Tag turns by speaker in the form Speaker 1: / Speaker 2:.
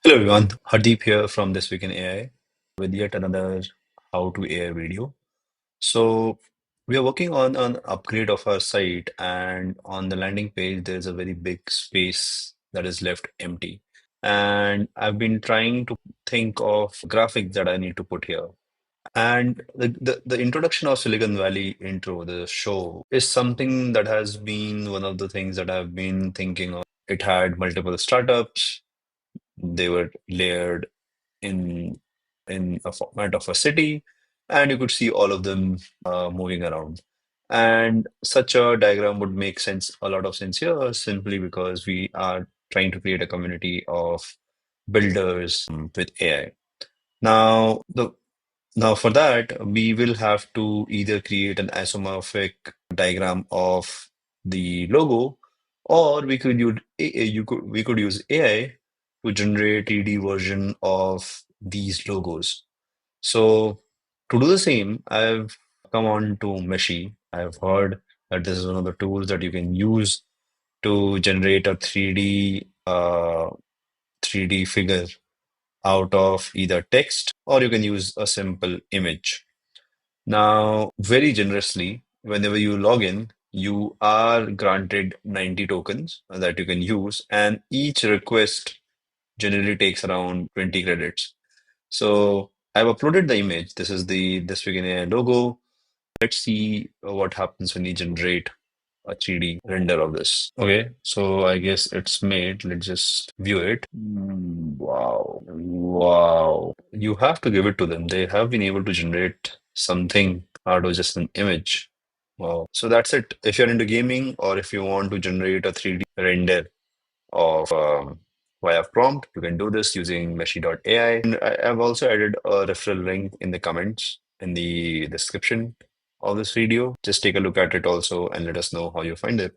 Speaker 1: Hello everyone, Hardeep here from This Week in AI with yet another How to AI video. So we are working on an upgrade of our site, and on the landing page there's a very big space that is left empty. And I've been trying to think of graphics that I need to put here. And the introduction of Silicon Valley intro, the show, is something that has been one of the things that I've been thinking of. It had multiple startups. They were layered in a format of a city, and you could see all of them moving around. And such a diagram would make sense, a lot of sense here, simply because we are trying to create a community of builders with AI. Now, now for that, we will have to either create an isomorphic diagram of the logo, or we could use we could use AI to generate 3D version of these logos. So to do the same, I've come on to Meshy. I've heard that this is one of the tools that you can use to generate a 3D figure out of either text, or you can use a simple image. Now, very generously, whenever you log in, you are granted 90 tokens that you can use, and each request generally takes around 20 credits. So I've uploaded the image. This is the This Week in AI logo. Let's see what happens when you generate a 3D render of this. Okay, so I guess it's made. Let's just view it. Wow. Wow. You have to give it to them. They have been able to generate something out of just an image. Wow. So that's it. If you're into gaming, or if you want to generate a 3D render of via prompt, you can do this using Meshy.ai. And I've also added a referral link in the comments in the description of this video. Just take a look at it also and let us know how you find it.